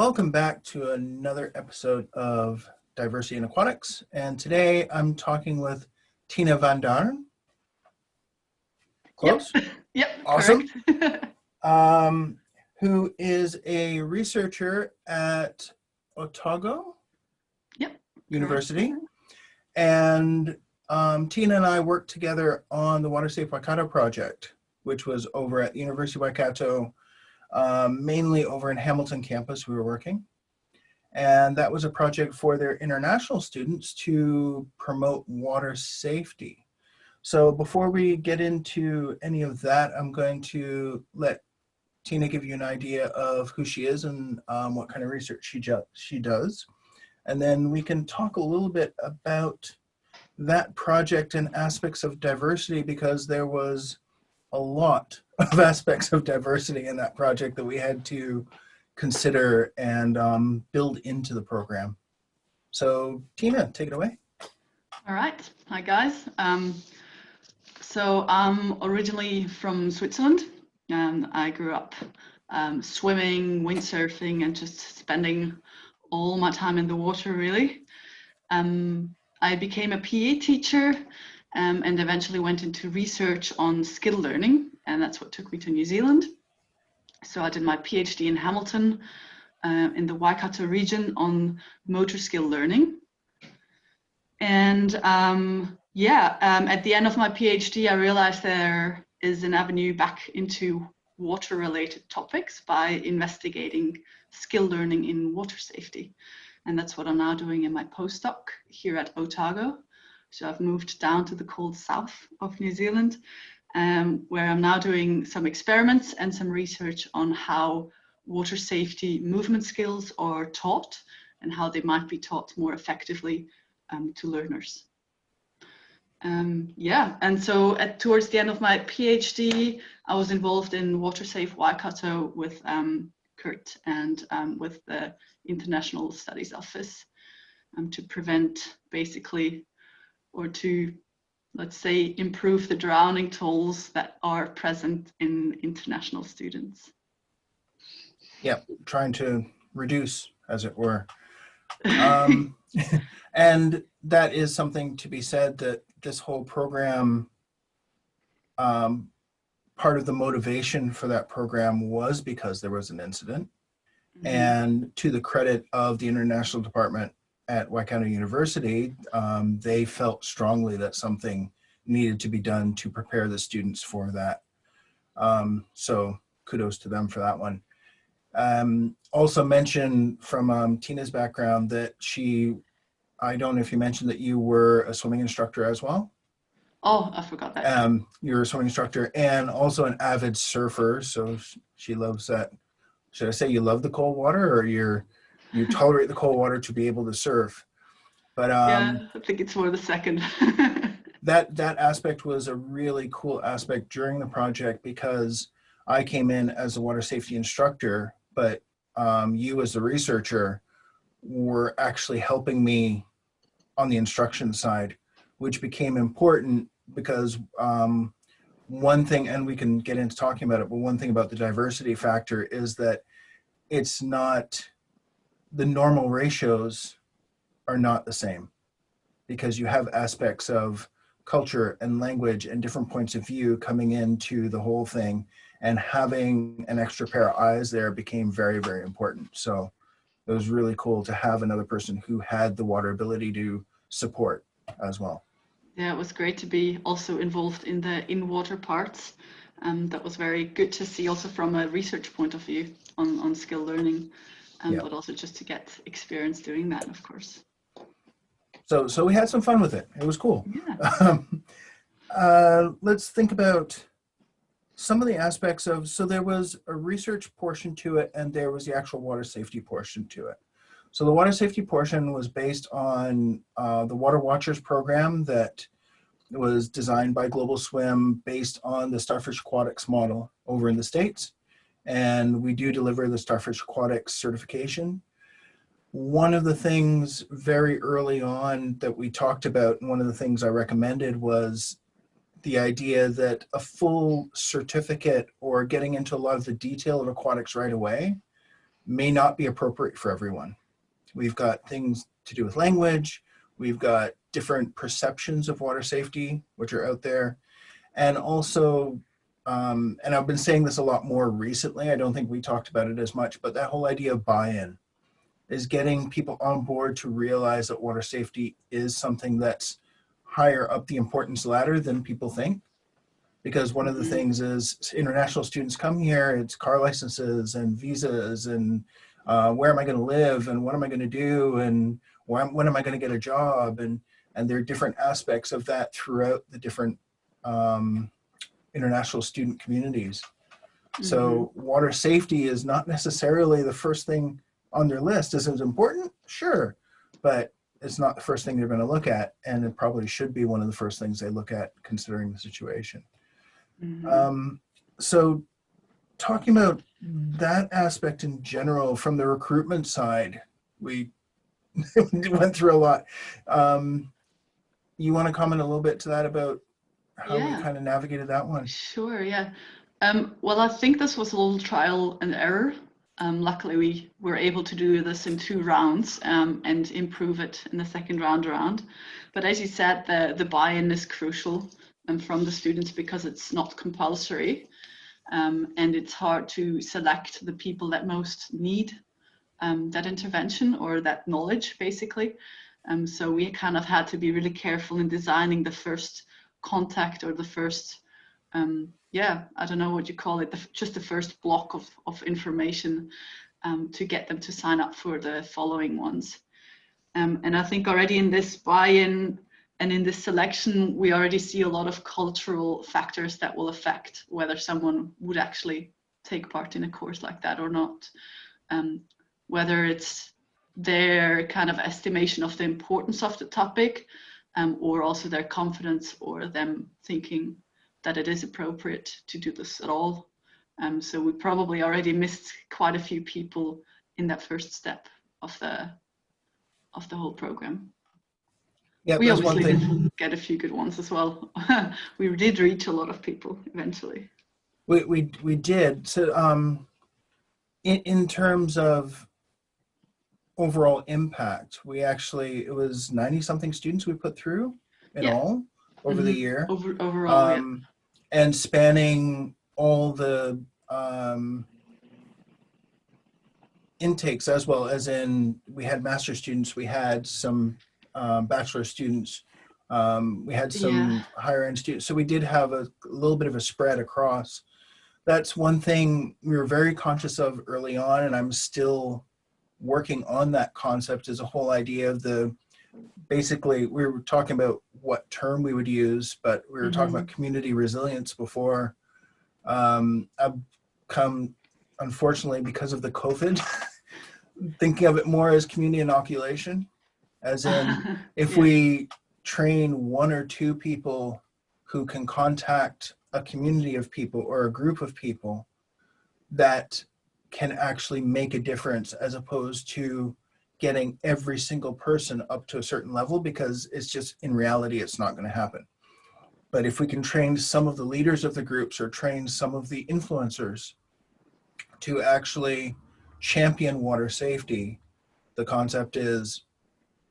Welcome back to another episode of Diversity in Aquatics. And today I'm talking with Tina van Duijn. Close? Yep, awesome. Correct. Who is a researcher at Otago University. Correct. And Tina and I worked together on the Water Safe Waikato project, which was over at the University of Waikato, mainly over in Hamilton campus we were working. And that was a project for their international students to promote water safety. So before we get into any of that, I'm going to let Tina give you an idea of who she is and what kind of research she does. And then we can talk a little bit about that project and aspects of diversity, because there was a lot of aspects of diversity in that project that we had to consider and build into the program. So Tina, take it away. All right. Hi, guys. So I'm originally from Switzerland, and I grew up swimming, windsurfing, and just spending all my time in the water, really. I became a PE teacher and eventually went into research on skill learning, and that's what took me to New Zealand. So I did my PhD in Hamilton in the Waikato region on motor skill learning. And at the end of my PhD, I realized there is an avenue back into water-related topics by investigating skill learning in water safety. And that's what I'm now doing in my postdoc here at Otago. So I've moved down to the cold south of New Zealand, where I'm now doing some experiments and some research on how water safety movement skills are taught and how they might be taught more effectively to learners. And so towards the end of my PhD, I was involved in Water Safe Waikato with Kurt and with the International Studies Office to prevent basically, or to, let's say, improve the drowning tolls that are present in international students. Yeah, trying to reduce, as it were. And that is something to be said, that this whole program, part of the motivation for that program was because there was an incident. Mm-hmm. And to the credit of the international department at Waikato University, they felt strongly that something needed to be done to prepare the students for that. So kudos to them for that one. Also mention from Tina's background that I don't know if you mentioned that you were a swimming instructor as well. Oh, I forgot that. You're a swimming instructor and also an avid surfer. So she loves that. Should I say you love the cold water, or you tolerate the cold water to be able to surf? But yeah, I think it's more the second. that aspect was a really cool aspect during the project, because I came in as a water safety instructor, but you as the researcher were actually helping me on the instruction side, which became important because one thing, and we can get into talking about it, but one thing about the diversity factor is that it's not, the normal ratios are not the same, because you have aspects of culture and language and different points of view coming into the whole thing, and having an extra pair of eyes there became very, very important. So it was really cool to have another person who had the water ability to support as well. Yeah, it was great to be also involved in the in-water parts. That was very good to see, also from a research point of view on skill learning, but also just to get experience doing that, of course. So we had some fun with it. It was cool. Yeah. Let's think about some of the aspects of, so there was a research portion to it, and there was the actual water safety portion to it. So the water safety portion was based on the Water Watchers program that was designed by Global Swim based on the Starfish Aquatics model over in the States. And we do deliver the Starfish Aquatics certification. One of the things very early on that we talked about, and one of the things I recommended, was the idea that a full certificate, or getting into a lot of the detail of aquatics right away, may not be appropriate for everyone. We've got things to do with language. We've got different perceptions of water safety, which are out there. And also, and I've been saying this a lot more recently, I don't think we talked about it as much, but that whole idea of buy-in is getting people on board to realize that water safety is something that's higher up the importance ladder than people think. Because one of the things is international students come here, it's car licenses and visas and where am I going to live and what am I going to do and when am I going to get a job, and there are different aspects of that throughout the different international student communities. So water safety is not necessarily the first thing on their list. Is it important? Sure, but it's not the first thing they're going to look at, and it probably should be one of the first things they look at considering the situation. So talking about that aspect in general, from the recruitment side, we went through a lot. You want to comment a little bit to that about how we kind of navigated that one? Sure, yeah. Well, I think this was a little trial and error. Luckily, we were able to do this in 2 rounds and improve it in the second round around. But as you said, the buy-in is crucial from the students because it's not compulsory, and it's hard to select the people that most need that intervention or that knowledge, basically. So we kind of had to be really careful in designing the first contact or the first, I don't know what you call it, just the first block of information to get them to sign up for the following ones. And I think already in this buy-in and in this selection, we already see a lot of cultural factors that will affect whether someone would actually take part in a course like that or not. Whether it's their kind of estimation of the importance of the topic, or also their confidence or them thinking that it is appropriate to do this at all. So we probably already missed quite a few people in that first step of the whole program. Yeah, we that's one obviously thing. did get a few good ones as well. We did reach a lot of people eventually. We did. So in terms of overall impact, we actually, it was 90 something students we put through in all over the year. Overall, and spanning all the intakes, as well as in, we had master students, we had some bachelor students, we had some higher end students. So we did have a little bit of a spread across. That's one thing we were very conscious of early on, and I'm still working on that concept, is a whole idea of basically, we were talking about what term we would use, but we were talking about community resilience before. I've come, unfortunately, because of the COVID, thinking of it more as community inoculation, as in, if we train 1 or 2 people who can contact a community of people or a group of people, that can actually make a difference, as opposed to getting every single person up to a certain level, because it's just, in reality, it's not going to happen. But if we can train some of the leaders of the groups or train some of the influencers to actually champion water safety, the concept is,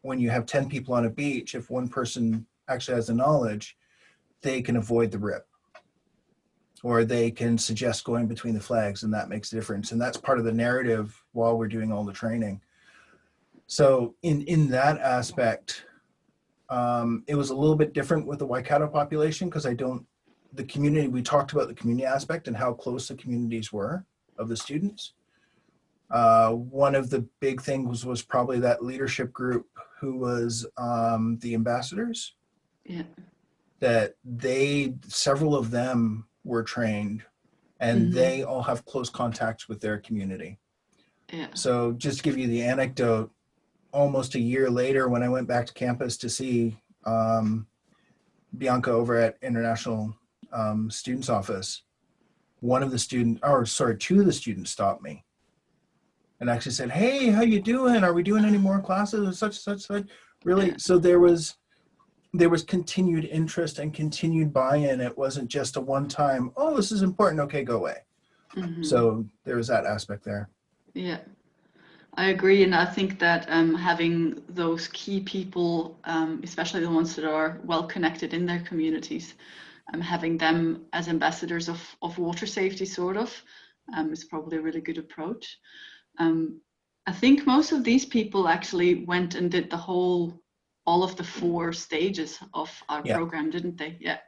when you have 10 people on a beach, if one person actually has the knowledge, they can avoid the rip, or they can suggest going between the flags, and that makes a difference. And that's part of the narrative while we're doing all the training. So in that aspect, it was a little bit different with the Waikato population, because the community, we talked about the community aspect and how close the communities were of the students. One of the big things was probably that leadership group who was the ambassadors. Yeah. That several of them were trained, and they all have close contacts with their community. Yeah. So just to give you the anecdote, almost a year later, when I went back to campus to see Bianca over at International Students Office, two of the students stopped me and actually said, "Hey, how you doing? Are we doing any more classes and such?" Really? Yeah. So there was continued interest and continued buy-in. It wasn't just a one-time, "Oh, this is important. Okay, go away." So there was that aspect there. Yeah. I agree, and I think that having those key people, especially the ones that are well connected in their communities, having them as ambassadors of water safety, sort of, is probably a really good approach. I think most of these people actually went and did all of the 4 stages of our program, didn't they? Yeah.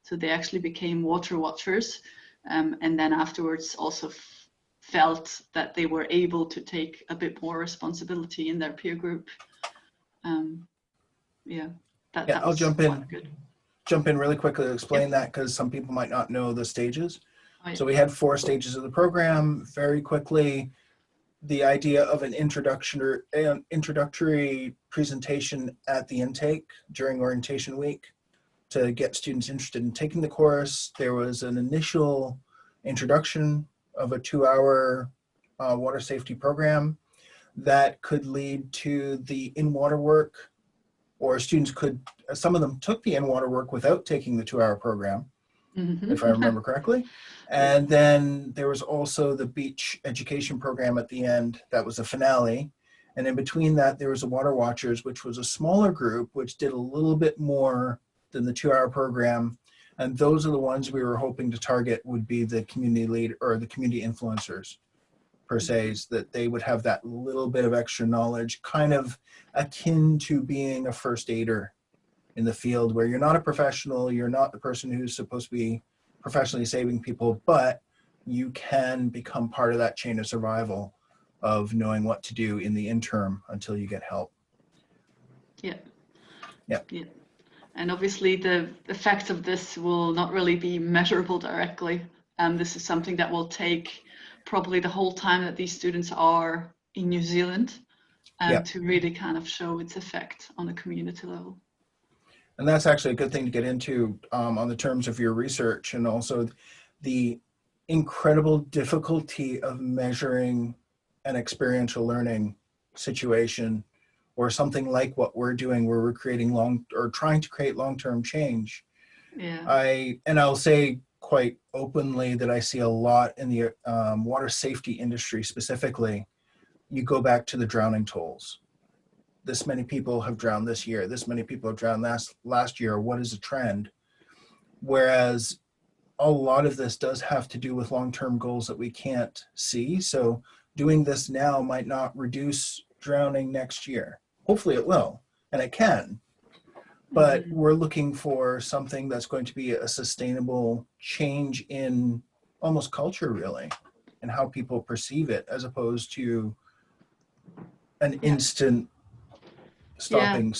So they actually became water watchers, and then afterwards also felt that they were able to take a bit more responsibility in their peer group. That I'll was jump in really quickly to explain that, because some people might not know the stages. So we had 4 stages of the program. Very quickly, the idea of an introductory presentation at the intake during orientation week to get students interested in taking the course. There was an initial introduction of a 2-hour water safety program that could lead to the in-water work, or students some of them took the in-water work without taking the 2-hour program, if I remember correctly. And then there was also the beach education program at the end. That was a finale. And in between that, there was a Water Watchers, which was a smaller group, which did a little bit more than the 2-hour program. And those are the ones we were hoping to target would be the community lead or the community influencers, per se, that they would have that little bit of extra knowledge, kind of akin to being a first aider in the field, where you're not a professional, you're not the person who's supposed to be professionally saving people, but you can become part of that chain of survival of knowing what to do in the interim until you get help. Yeah. And obviously the effects of this will not really be measurable directly. This is something that will take probably the whole time that these students are in New Zealand to really kind of show its effect on the community level. And that's actually a good thing to get into on the terms of your research, and also the incredible difficulty of measuring an experiential learning situation, or something like what we're doing, where we're creating trying to create long-term change. I'll say quite openly that I see a lot in the water safety industry specifically. You go back to the drowning tolls. This many people have drowned this year. This many people have drowned last year. What is a trend? Whereas a lot of this does have to do with long-term goals that we can't see. So doing this now might not reduce drowning next year. Hopefully it will, and it can. But we're looking for something that's going to be a sustainable change in almost culture, really, and how people perceive it, as opposed to an instant stopping.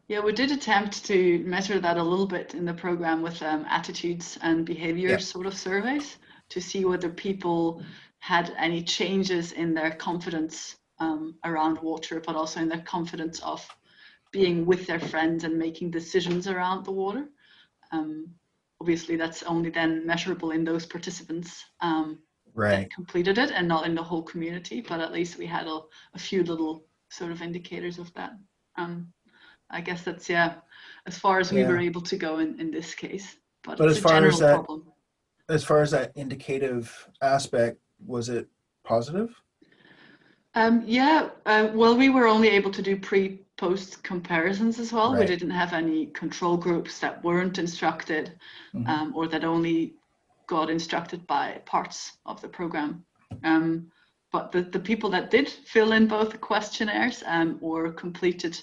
We did attempt to measure that a little bit in the program with attitudes and behaviors sort of surveys, to see whether people had any changes in their confidence around water, but also in their confidence of being with their friends and making decisions around the water. Obviously that's only then measurable in those participants that completed it, and not in the whole community, but at least we had a few little sort of indicators of that. I guess that's as far as we were able to go in this case, but it's a general problem. As far as that indicative aspect, was it positive? Well, we were only able to do pre-post comparisons as well. We didn't have any control groups that weren't instructed or that only got instructed by parts of the program. But the people that did fill in both the questionnaires or completed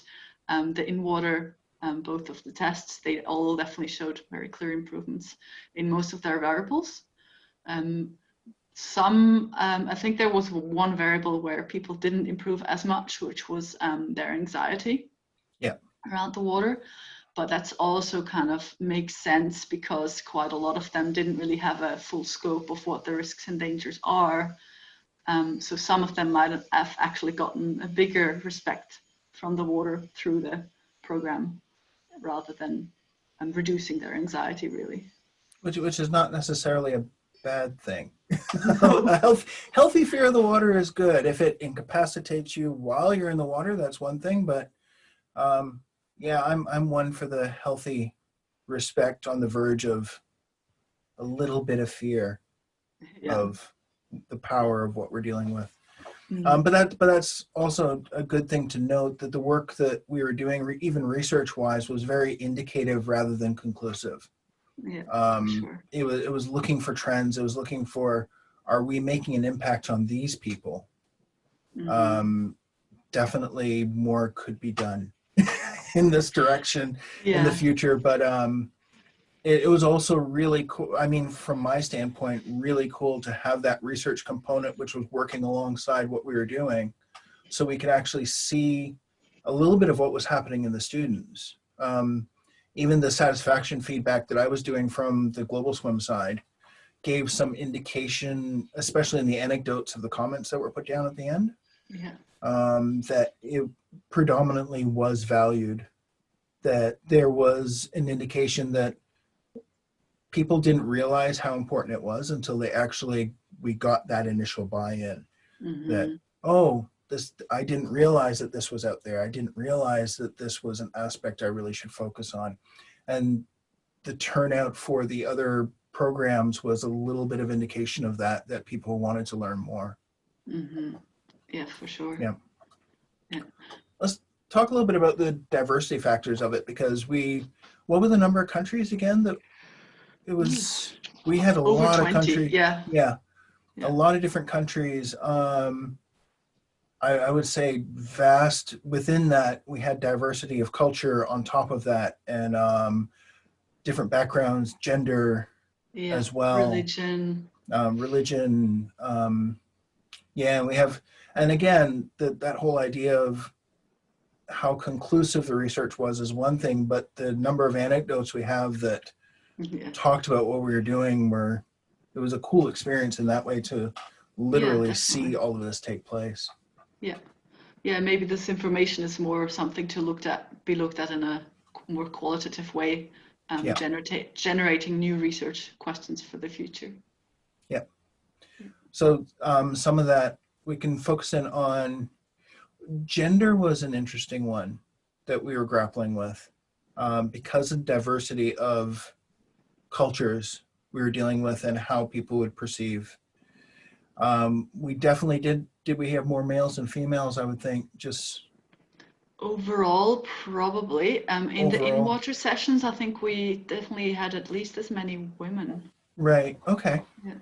the in-water, both of the tests, they all definitely showed very clear improvements in most of their variables. I think there was one variable where people didn't improve as much, which was their anxiety around the water. But that's also kind of makes sense, because quite a lot of them didn't really have a full scope of what the risks and dangers are. So some of them might have actually gotten a bigger respect from the water through the program, rather than reducing their anxiety, really. Which is not necessarily a bad thing. A healthy fear of the water is good. If it incapacitates you while you're in the water, that's one thing. But I'm one for the healthy respect on the verge of a little bit of fear of the power of what we're dealing with. Mm. But that's also a good thing to note, that the work that we were doing, even research-wise, was very indicative rather than conclusive. Yeah, for sure. It was looking for trends. It was looking for, are we making an impact on these people? Definitely more could be done in this direction in the Yeah. future, but it was also really cool. I mean, from my standpoint, really cool to have that research component, which was working alongside what we were doing, so we could actually see a little bit of what was happening in the students. Even the satisfaction feedback that I was doing from the Global Swim side gave some indication, especially in the anecdotes of the comments that were put down at the end, Yeah. that it predominantly was valued, that there was an indication that people didn't realize how important it was until we got that initial buy-in, that, oh, I didn't realize that this was out there. I didn't realize that this was an aspect I really should focus on. And the turnout for the other programs was a little bit of indication of that people wanted to learn more. Yeah, for sure. Yeah. Yeah. Let's talk a little bit about the diversity factors of it, because what were the number of countries again that it was? We had a Over lot 20, of countries. yeah. A lot of different countries. I would say vast within that, we had diversity of culture on top of that, and different backgrounds, gender as well. Religion. Religion. And we have, and again, that whole idea of how conclusive the research was is one thing, but the number of anecdotes we have that talked about what we were doing it was a cool experience in that way, to literally see all of this take place. Yeah, maybe this information is more something to be looked at in a more qualitative way, generating new research questions for the future. Yeah. So some of that we can focus in on. Gender was an interesting one that we were grappling with, because of diversity of cultures we were dealing with and how people would perceive. We definitely did we have more males than females? I would think, just overall, probably. In the overall. in-water sessions, I think we definitely had at least as many women. Right. Okay. Yeah.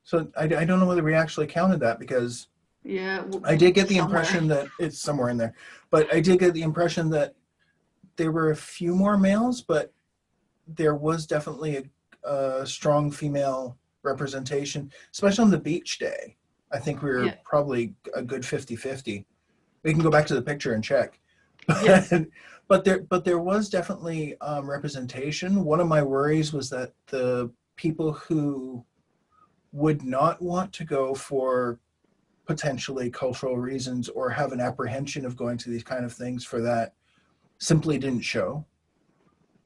So I don't know whether we actually counted that, because yeah, I did get the impression that it's somewhere in there, but I did get the impression that there were a few more males, but there was definitely a strong female representation, especially on the beach day. I think we were probably a good 50-50. We can go back to the picture and check. But there was definitely representation. One of my worries was that the people who would not want to go for potentially cultural reasons or have an apprehension of going to these kind of things for that simply didn't show,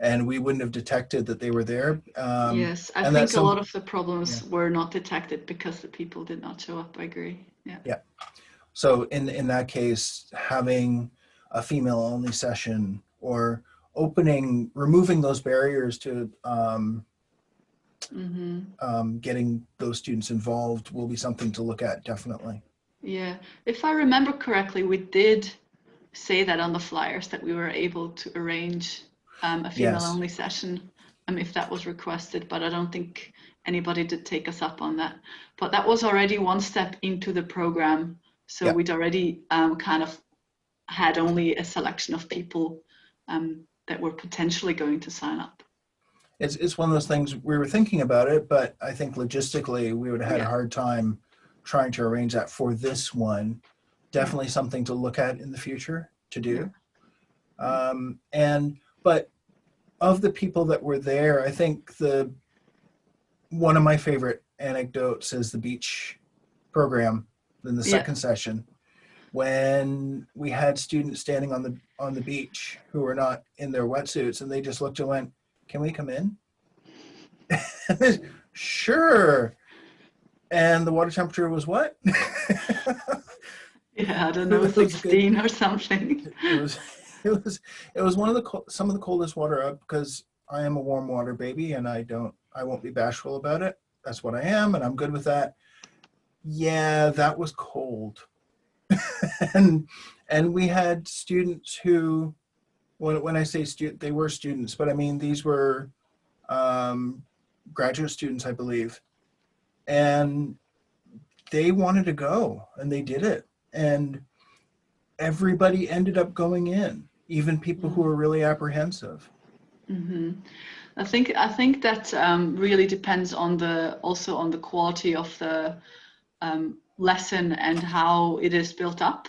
and we wouldn't have detected that they were there. Yes, I think a lot of the problems were not detected because the people did not show up. I agree. Yeah. So in that case, having a female only session or removing those barriers to getting those students involved will be something to look at, definitely. Yeah, if I remember correctly, we did say that on the flyers that we were able to arrange a female-only session if that was requested, but I don't think anybody did take us up on that. But that was already one step into the program, so we'd already kind of had only a selection of people that were potentially going to sign up. It's one of those things, we were thinking about it, but I think logistically we would have had a hard time trying to arrange that for this one. Definitely something to look at in the future to do. But of the people that were there, I think one of my favorite anecdotes is the beach program in the second session, when we had students standing on the beach who were not in their wetsuits, and they just looked and went, "Can we come in?" Sure. And the water temperature was what? I don't know, 16 or something. It was one of some of the coldest water up, because I am a warm water baby and I won't be bashful about it. That's what I am, and I'm good with that. Yeah, that was cold. and we had students who, when I say student, they were students, but I mean, these were graduate students, I believe. And they wanted to go and they did it. And everybody ended up going in, even people who were really apprehensive. Mm-hmm. I think that really depends on also on the quality of the lesson and how it is built up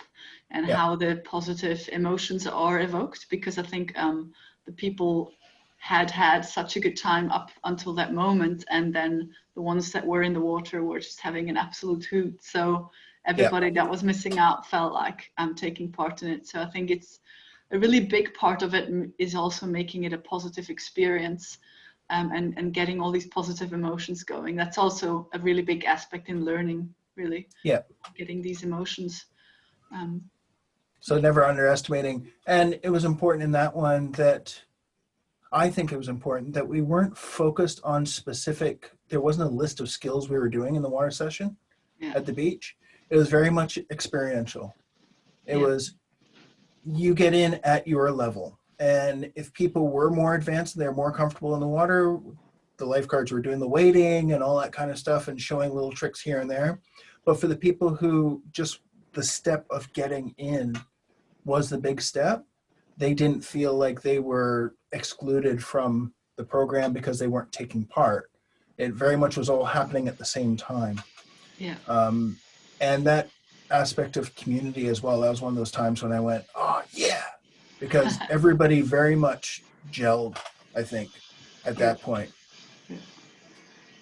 and how the positive emotions are evoked, because I think the people had such a good time up until that moment, and then the ones that were in the water were just having an absolute hoot. So everybody that was missing out felt like taking part in it. So I think it's a really big part of it is also making it a positive experience, and getting all these positive emotions going. That's also a really big aspect in learning, really. Getting these emotions. So never underestimating. And it was important in that one that I think it was important that we weren't focused on specific, there wasn't a list of skills we were doing in the water session at the beach. It was very much experiential. It was, you get in at your level. And if people were more advanced and they're more comfortable in the water, the lifeguards were doing the wading and all that kind of stuff and showing little tricks here and there. But for the people who just the step of getting in was the big step, they didn't feel like they were excluded from the program because they weren't taking part. It very much was all happening at the same time. And that aspect of community as well, that was one of those times when I went, oh yeah, because everybody very much gelled, I think, at that point.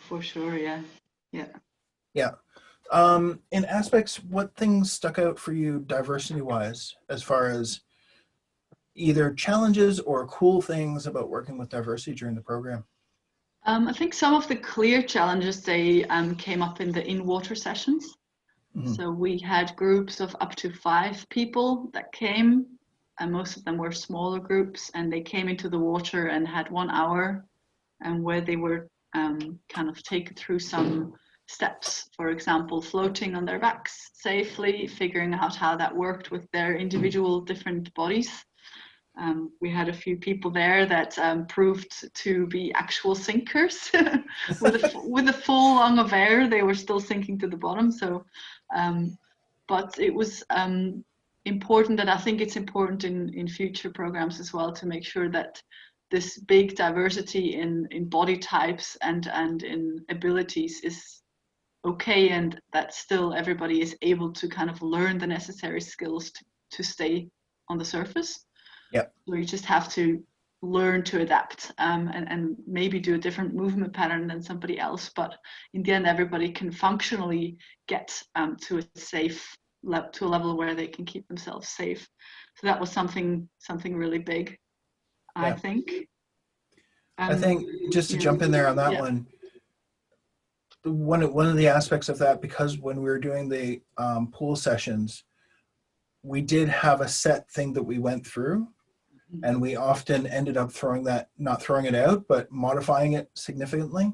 For sure, yeah. In aspects, what things stuck out for you diversity-wise, as far as either challenges or cool things about working with diversity during the program? I think some of the clear challenges, they came up in the in-water sessions. So we had groups of up to 5 people that came, and most of them were smaller groups, and they came into the water and had 1 hour, and where they were kind of taken through some steps, for example, floating on their backs safely, figuring out how that worked with their individual different bodies. We had a few people there that proved to be actual sinkers. with a full lung of air, they were still sinking to the bottom. So, but it was important, that I think it's important in future programs as well, to make sure that this big diversity in body types and in abilities is okay, and that still everybody is able to kind of learn the necessary skills to stay on the surface. So you just have to learn to adapt, and maybe do a different movement pattern than somebody else, but in the end everybody can functionally get to a level where they can keep themselves safe. So that was something really big, I think. I think just to jump in there on that one of the aspects of that, because when we were doing the pool sessions, we did have a set thing that we went through, and we often ended up not throwing it out, but modifying it significantly.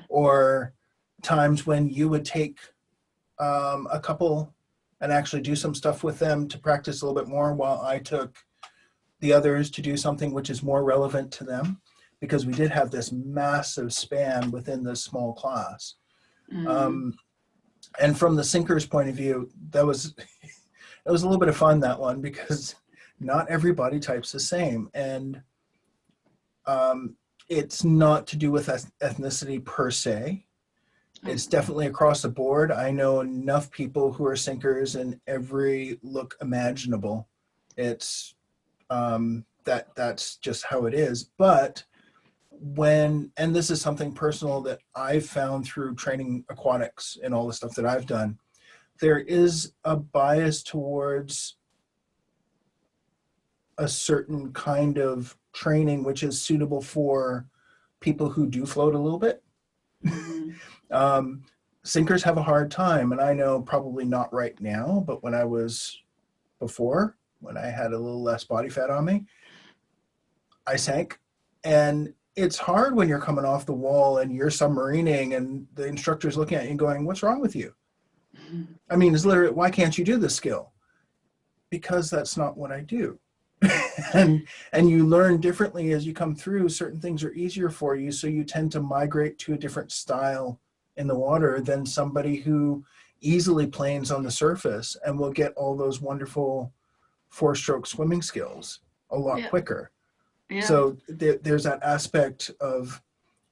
Or times when you would take a couple and actually do some stuff with them to practice a little bit more, while I took the others to do something which is more relevant to them, because we did have this massive span within this small class. And from the sinker's point of view, it was a little bit of fun, that one, because not every body type's the same. And it's not to do with ethnicity per se. It's definitely across the board. I know enough people who are sinkers in every look imaginable. It's that's just how it is. But and this is something personal that I've found through training aquatics and all the stuff that I've done, there is a bias towards a certain kind of training which is suitable for people who do float a little bit. Sinkers have a hard time, and I know probably not right now, but when I was before, when I had a little less body fat on me, I sank. And it's hard when you're coming off the wall and you're submarining and the instructor's looking at you and going, what's wrong with you? I mean, it's literally, why can't you do this skill? Because that's not what I do. and you learn differently as you come through. Certain things are easier for you, so you tend to migrate to a different style in the water than somebody who easily planes on the surface and will get all those wonderful 4-stroke swimming skills a lot Yeah. quicker. Yeah. So there's that aspect of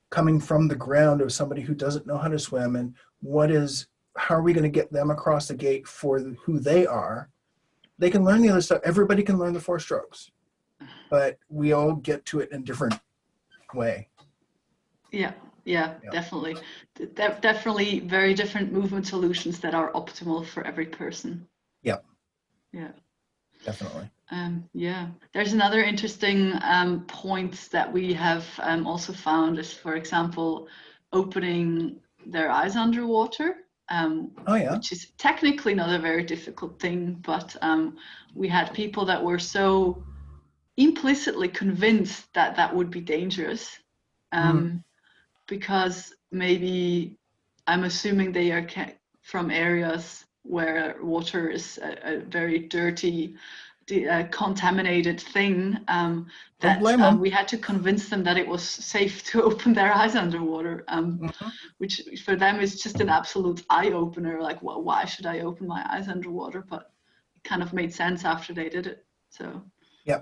coming from the ground of somebody who doesn't know how to swim, and how are we going to get them across the gate for who they are? They can learn the other stuff. Everybody can learn the 4 strokes, but we all get to it in a different way. Yeah, Yeah. definitely. Definitely very different movement solutions that are optimal for every person. Yeah. Yeah. Definitely. Yeah, there's another interesting point that we have also found is, for example, opening their eyes underwater, Oh, yeah. which is technically not a very difficult thing, but we had people that were so implicitly convinced that that would be dangerous, because maybe I'm assuming they are from areas where water is a very dirty, contaminated thing, Don't blame them. we had to convince them that it was safe to open their eyes underwater, which for them is just an absolute eye-opener, like, well, why should I open my eyes underwater? But it kind of made sense after they did it. So yeah.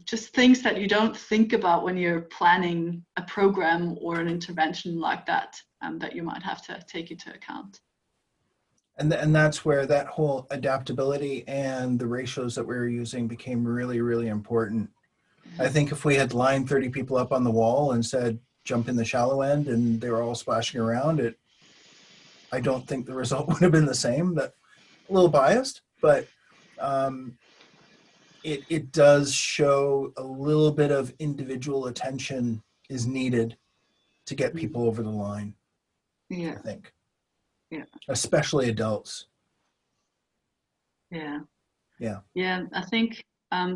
Just things that you don't think about when you're planning a program or an intervention like that, that you might have to take into account. And that's where that whole adaptability and the ratios that we were using became really, really important. I think if we had lined 30 people up on the wall and said, jump in the shallow end, and they were all splashing around, I don't think the result would have been the same. That a little biased, but it does show a little bit of individual attention is needed to get people over the line. Yeah. I think. Yeah. Especially adults. Yeah. Yeah. Yeah. I think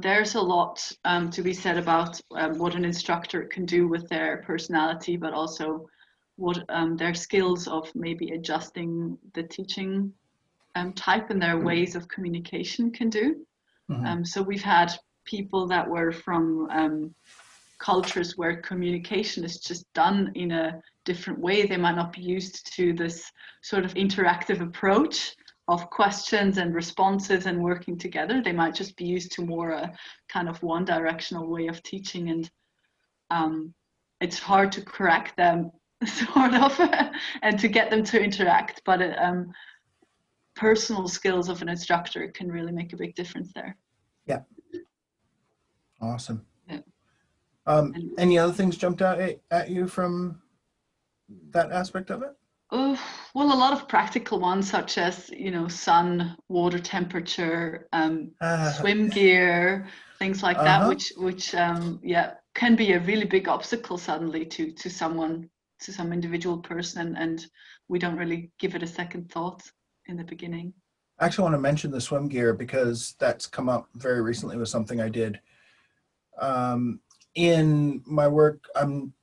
there's a lot to be said about what an instructor can do with their personality, but also what their skills of maybe adjusting the teaching type and their ways of communication can do. So we've had people that were from cultures where communication is just done in a different way. They might not be used to this sort of interactive approach of questions and responses and working together. They might just be used to more a kind of one-directional way of teaching, and it's hard to correct them sort of and to get them to interact, but personal skills of an instructor can really make a big difference there. Yeah. Awesome. Yeah. Any other things jumped out at you from that aspect of it? Well, a lot of practical ones, such as, sun, water temperature, swim gear, things like that, which can be a really big obstacle suddenly to some individual person, and we don't really give it a second thought in the beginning. I actually want to mention the swim gear because that's come up very recently with something I did. In my work, I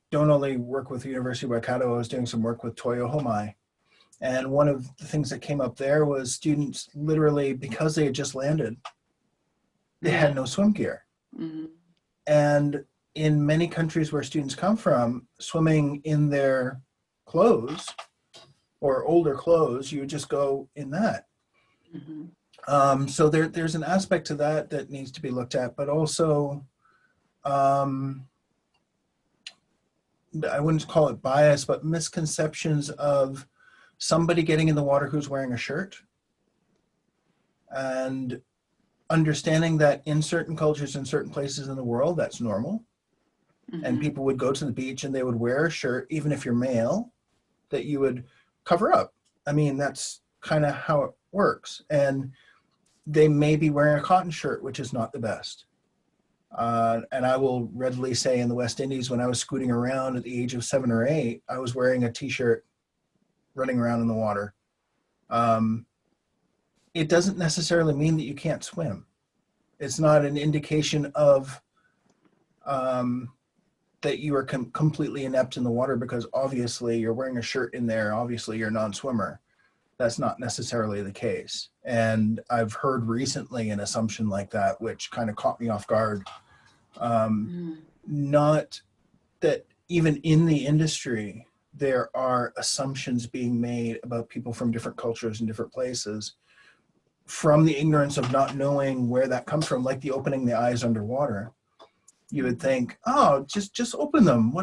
don't only work with the University of Waikato, I was doing some work with Toyo Homai. And one of the things that came up there was students literally, because they had just landed, they had no swim gear. And in many countries where students come from, swimming in their clothes or older clothes, you would just go in that. So there's an aspect to that needs to be looked at, but also I wouldn't call it bias, but misconceptions of somebody getting in the water who's wearing a shirt, and understanding that in certain cultures in certain places in the world, that's normal. And people would go to the beach and they would wear a shirt, even if you're male, that you would cover up. I mean, that's kind of how it works. And they may be wearing a cotton shirt, which is not the best. And I will readily say in the West Indies, when I was scooting around at the age of 7 or 8, I was wearing a t-shirt running around in the water. It doesn't necessarily mean that you can't swim. It's not an indication of that you are completely inept in the water, because obviously you're wearing a shirt in there. Obviously you're a non-swimmer. that's not necessarily the case. And I've heard recently an assumption like that, which kind of caught me off guard. Not that even in the industry, there are assumptions being made about people from different cultures and different places from the ignorance of not knowing where that comes from, like the opening the eyes underwater. You would think, oh, just open them.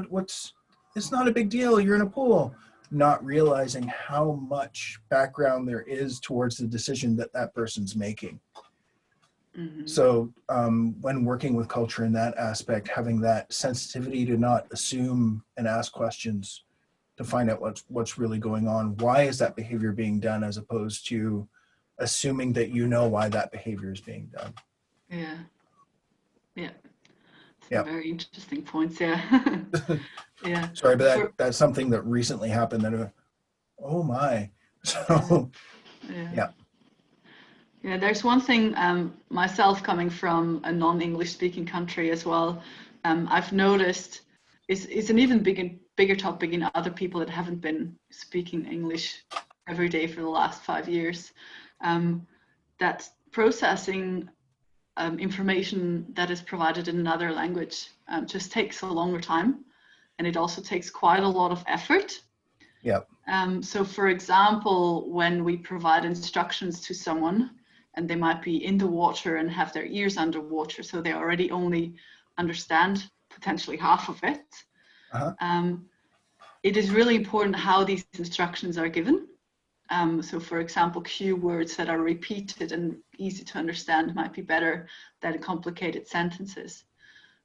It's not a big deal. You're in a pool. Not realizing how much background there is towards the decision that that person's making. So when working with culture in that aspect, having that sensitivity to not assume and ask questions to find out what's really going on. Why is that behavior being done, as opposed to assuming that you know why that behavior is being done. Yeah. Yeah. Very interesting points. Yeah. Yeah. Sorry, but that's something that recently happened. That, oh my. So yeah. Yeah, there's one thing, myself coming from a non-English speaking country as well, I've noticed is an even bigger topic in other people that haven't been speaking English every day for the last 5 years, that processing information that is provided in another language just takes a longer time, and it also takes quite a lot of effort. Yep. So for example, when we provide instructions to someone, and they might be in the water and have their ears underwater, so they already only understand potentially half of it. It is really important how these instructions are given. So for example, cue words that are repeated and easy to understand might be better than complicated sentences.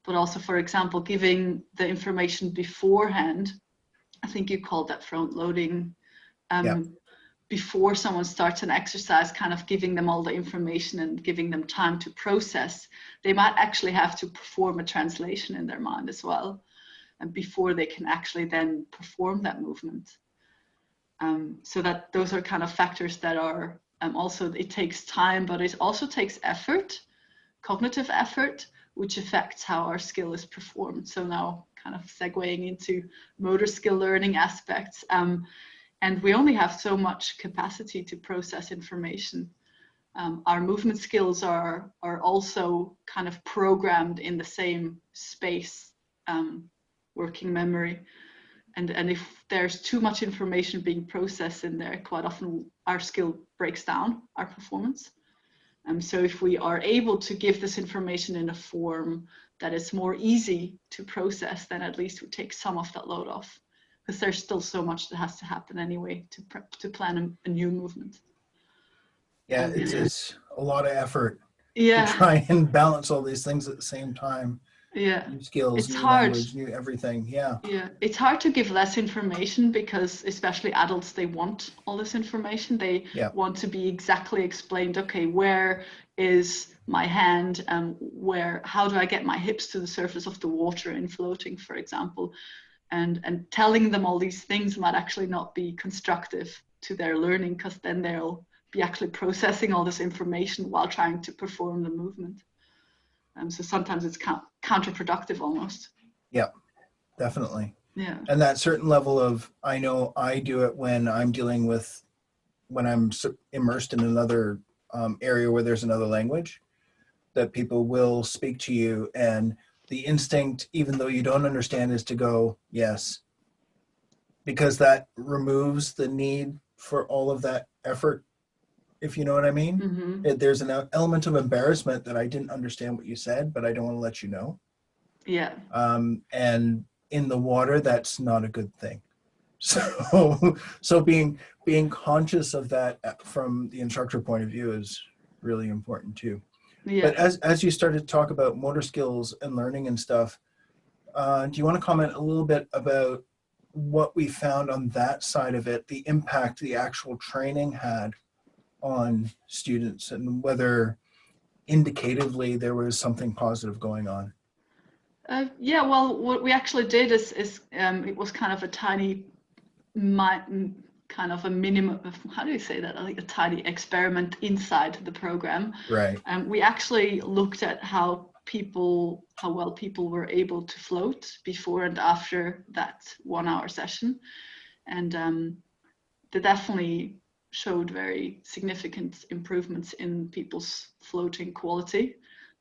But also, for example, giving the information beforehand, I think you called that front loading, before someone starts an exercise, kind of giving them all the information and giving them time to process. They might actually have to perform a translation in their mind as well, and before they can actually then perform that movement. So that those are kind of factors that are also, it takes time, but it also takes effort, cognitive effort, which affects how our skill is performed. So now kind of segueing into motor skill learning aspects. And we only have so much capacity to process information. Our movement skills are also kind of programmed in the same space, working memory. And if there's too much information being processed in there, quite often our skill breaks down, our performance. So if we are able to give this information in a form that is more easy to process, then at least we take some of that load off. Because there's still so much that has to happen anyway to plan a new movement. Yeah, it's a lot of effort to try and balance all these things at the same time. Yeah, new skills, it's new hard. Language, new everything. Yeah, it's hard to give less information, because especially adults, they want all this information. They want to be exactly explained. Okay, where is my hand? How do I get my hips to the surface of the water in floating, for example? And telling them all these things might actually not be constructive to their learning, because then they'll be actually processing all this information while trying to perform the movement. So sometimes it's counterproductive almost. Yeah, definitely. Yeah. And that certain level of, I know I do it when I'm immersed in another area where there's another language, that people will speak to you, and the instinct, even though you don't understand, is to go, yes, because that removes the need for all of that effort, if you know what I mean. Mm-hmm. There's an element of embarrassment that I didn't understand what you said, but I don't want to let you know. Yeah. And in the water, that's not a good thing. So being conscious of that from the instructor point of view is really important too. Yeah. But as you started to talk about motor skills and learning and stuff, do you want to comment a little bit about what we found on that side of it, the impact the actual training had on students, and whether indicatively there was something positive going on? Yeah, well, what we actually did is it was kind of a tiny, kind of a minimum, how do you say that? Like a tiny experiment inside the program. Right. We actually looked at how well people were able to float before and after that 1 hour session. And they definitely showed very significant improvements in people's floating quality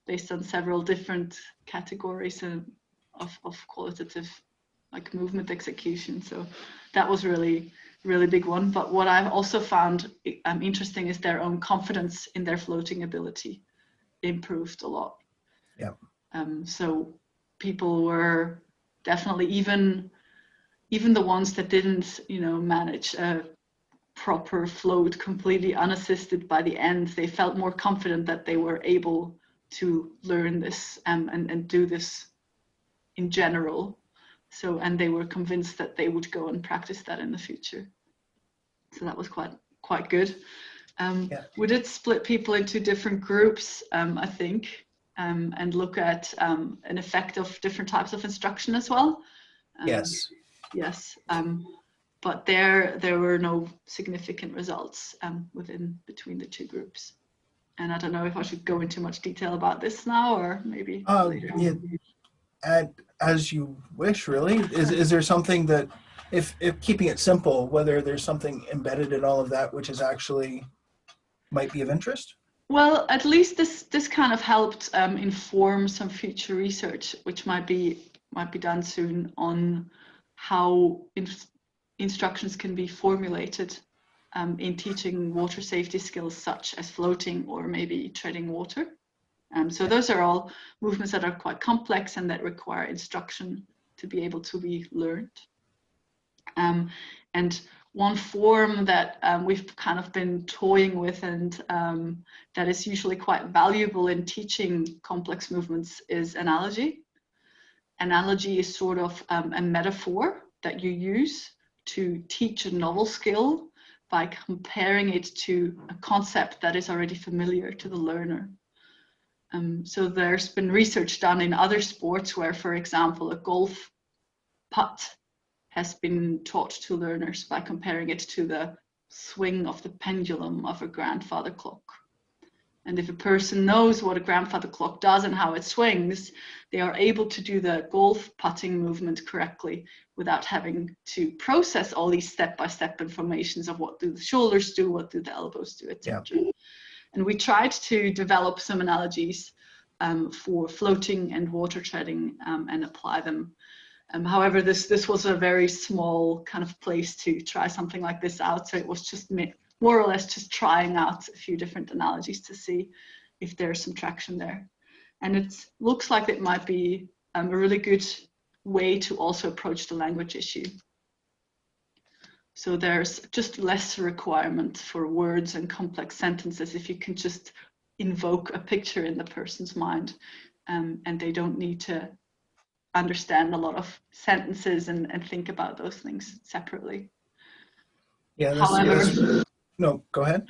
based on several different categories of qualitative, like movement execution. So that was really big one. But what I've also found interesting is their own confidence in their floating ability improved a lot. Yeah. So people were definitely, even the ones that didn't, manage a proper float completely unassisted by the end, they felt more confident that they were able to learn this and do this in general. So, and they were convinced that they would go and practice that in the future. So that was quite good. We did split people into different groups, I think, and look at an effect of different types of instruction as well. Yes. Yes. But there were no significant results between the two groups. And I don't know if I should go into much detail about this now, or maybe later. Yeah, as you wish, really. Is there something that, if keeping it simple, whether there's something embedded in all of that which is actually might be of interest? Well, at least this kind of helped inform some future research, which might be done soon, on how instructions can be formulated in teaching water safety skills such as floating or maybe treading water. So those are all movements that are quite complex and that require instruction to be able to be learned. And one form that we've kind of been toying with and that is usually quite valuable in teaching complex movements is analogy. Analogy is sort of a metaphor that you use to teach a novel skill by comparing it to a concept that is already familiar to the learner. So there's been research done in other sports where, for example, a golf putt has been taught to learners by comparing it to the swing of the pendulum of a grandfather clock. And if a person knows what a grandfather clock does and how it swings, they are able to do the golf putting movement correctly without having to process all these step-by-step informations of what do the shoulders do, what do the elbows do, etc. Yeah. And we tried to develop some analogies for floating and water treading and apply them. However, this was a very small kind of place to try something like this out. So it was just more or less just trying out a few different analogies to see if there's some traction there. And it looks like it might be a really good way to also approach the language issue. So there's just less requirement for words and complex sentences if you can just invoke a picture in the person's mind, and they don't need to understand a lot of sentences and think about those things separately. Yeah. However, no, go ahead.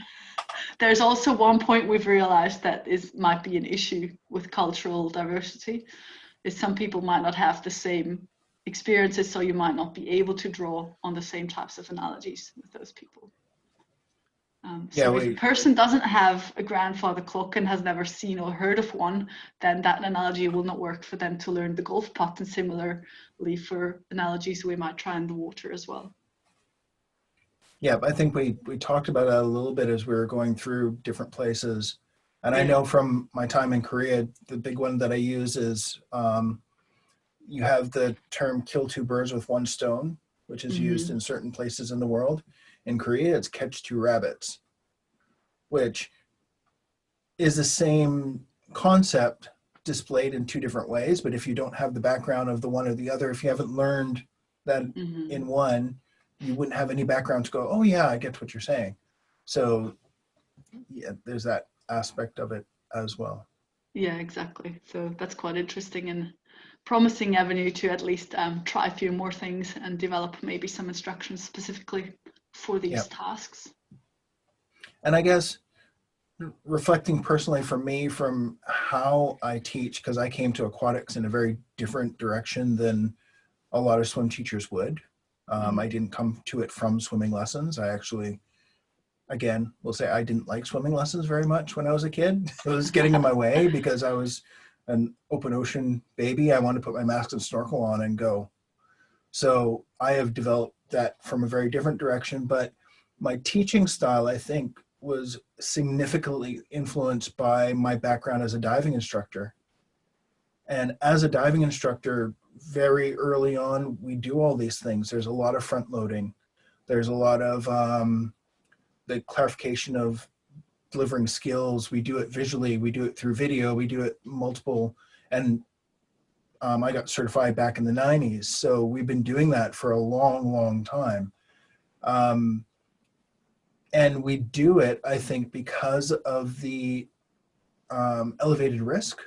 There's also one point we've realized that might be an issue with cultural diversity, is some people might not have the same experiences, so you might not be able to draw on the same types of analogies with those people. So if a person doesn't have a grandfather clock and has never seen or heard of one, then that analogy will not work for them to learn the golf putt, and similarly for analogies we might try in the water as well. Yeah, I think we talked about that a little bit as we were going through different places. And I know from my time in Korea, the big one that I use is you have the term kill two birds with one stone, which is used in certain places in the world. In Korea, it's catch two rabbits, which is the same concept displayed in two different ways. But if you don't have the background of the one or the other, if you haven't learned that in one, you wouldn't have any background to go, oh yeah, I get what you're saying. So yeah, there's that aspect of it as well. Yeah, exactly. So that's quite interesting and promising avenue to at least try a few more things and develop maybe some instructions specifically for these tasks. And I guess reflecting personally for me from how I teach, because I came to aquatics in a very different direction than a lot of swim teachers would. I didn't come to it from swimming lessons. I actually, again, will say I didn't like swimming lessons very much when I was a kid. It was getting in my way because I was an open ocean baby. I wanted to put my mask and snorkel on and go. So I have developed that from a very different direction. But my teaching style, I think, was significantly influenced by my background as a diving instructor. And as a diving instructor, very early on, we do all these things. There's a lot of front loading. There's a lot of the clarification of delivering skills. We do it visually. We do it through video. We do it multiple. And I got certified back in the 90s. So we've been doing that for a long, long time. And we do it, I think, because of the elevated risk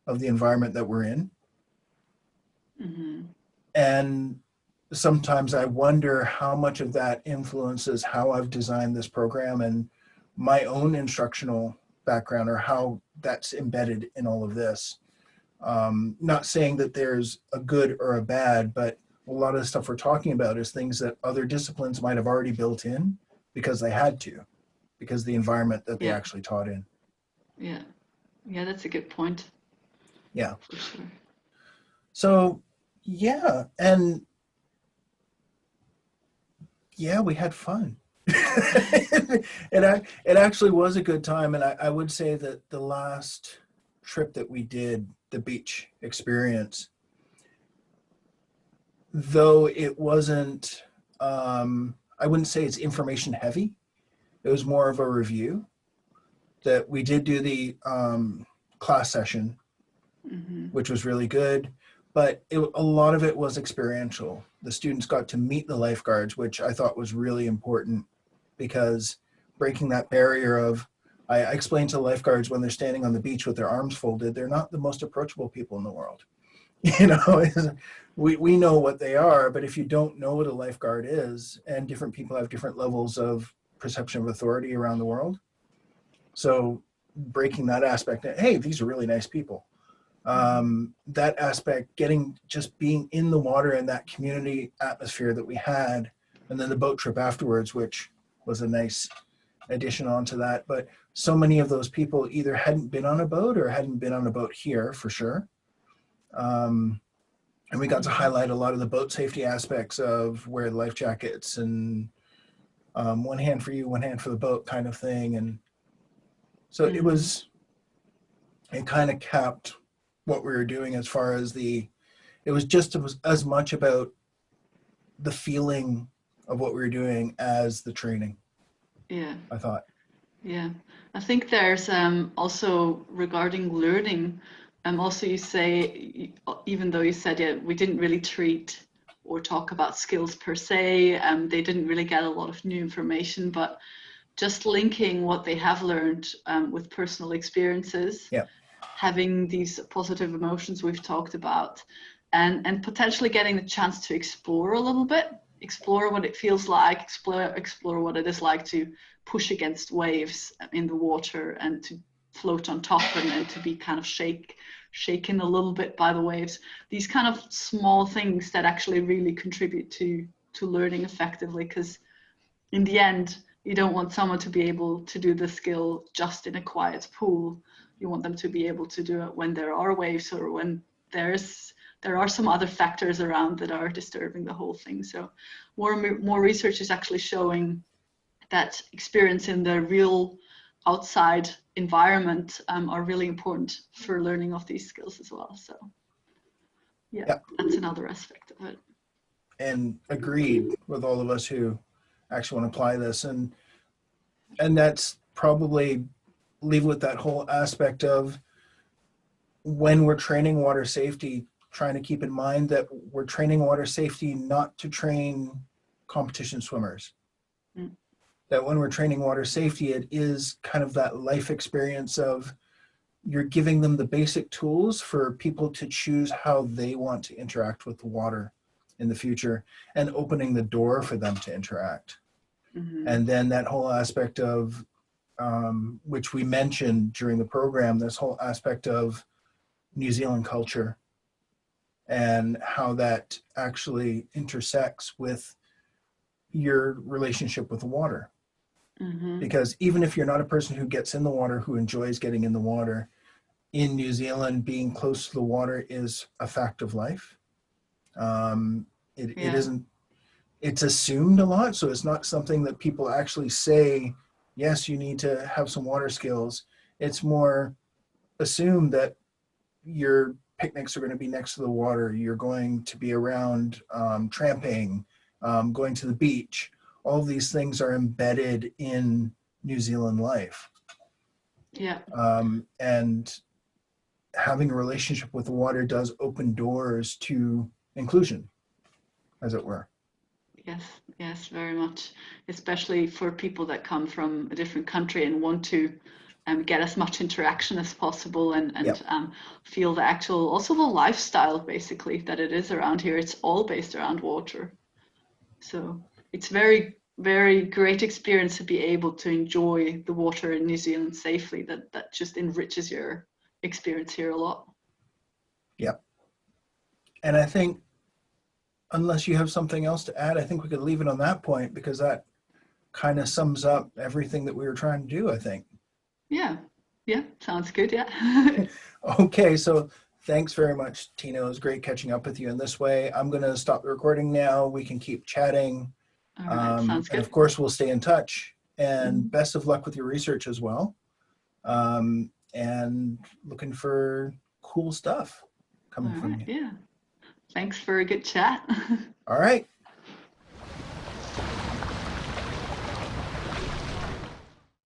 of the environment that we're in. Mm-hmm. And sometimes I wonder how much of that influences how I've designed this program and my own instructional background, or how that's embedded in all of this. Not saying that there's a good or a bad, but a lot of the stuff we're talking about is things that other disciplines might have already built in because they had to, because the environment that they actually taught in. Yeah. Yeah, that's a good point. Yeah. For sure. So, yeah. And yeah, we had fun. It actually was a good time. And I would say that the last trip that we did, the beach experience, though it wasn't, I wouldn't say it's information heavy. It was more of a review. That we did do the class session, Mm-hmm. which was really good, but a lot of it was experiential. The students got to meet the lifeguards, which I thought was really important, because breaking that barrier of, I explained to lifeguards when they're standing on the beach with their arms folded, they're not the most approachable people in the world. You know, we know what they are, but if you don't know what a lifeguard is, and different people have different levels of perception of authority around the world. So breaking that aspect, hey, these are really nice people. That aspect, just being in the water and that community atmosphere that we had, and then the boat trip afterwards, which was a nice addition onto that. But so many of those people either hadn't been on a boat or hadn't been on a boat here for sure. And we got to highlight a lot of the boat safety aspects of wear life jackets and one hand for you, one hand for the boat kind of thing. And so it kind of capped what we were doing as far as it was just as much about the feeling of what we were doing as the training. Yeah. I thought. Yeah. I think there's also regarding learning, also you say, even though you said, we didn't really treat or talk about skills per se, they didn't really get a lot of new information, but just linking what they have learned with personal experiences, having these positive emotions we've talked about, and potentially getting the chance to explore a little bit, explore what it feels like, explore what it is like to push against waves in the water and to float on top and to be kind of shaken a little bit by the waves. These kind of small things that actually really contribute to learning effectively, because in the end, you don't want someone to be able to do the skill just in a quiet pool. You want them to be able to do it when there are waves or when there are some other factors around that are disturbing the whole thing. So more research is actually showing that experience in the real outside environment are really important for learning of these skills as well. So that's another aspect of it. And agreed with all of us who actually want to apply this. And that's probably leave with that whole aspect of when we're training water safety, trying to keep in mind that we're training water safety not to train competition swimmers. That when we're training water safety, it is kind of that life experience of you're giving them the basic tools for people to choose how they want to interact with the water in the future, and opening the door for them to interact. And then that whole aspect of, which we mentioned during the program, this whole aspect of New Zealand culture and how that actually intersects with your relationship with the water. Because even if you're not a person who gets in the water, who enjoys getting in the water, in New Zealand, being close to the water is a fact of life. It isn't, it's assumed a lot. So it's not something that people actually say, yes, you need to have some water skills. It's more assumed that your picnics are going to be next to the water. You're going to be around tramping, going to the beach. All of these things are embedded in New Zealand life. Yeah. And having a relationship with the water does open doors to inclusion, as it were. Yes, yes, very much. Especially for people that come from a different country and want to get as much interaction as possible and Yep. feel the actual, also the lifestyle basically that it is around here. It's all based around water. So it's very, very great experience to be able to enjoy the water in New Zealand safely. That just enriches your experience here a lot. Yep. And I think, unless you have something else to add, I think we could leave it on that point, because that kind of sums up everything that we were trying to do, I think. Yeah, yeah, sounds good. Yeah. Okay, so thanks very much, Tina. It was great catching up with you in this way. I'm going to stop the recording now. We can keep chatting. All right, sounds And good. of course, we'll stay in touch. And best of luck with your research as well. And looking for cool stuff coming All from right, you. yeah. Thanks for a good chat. All right.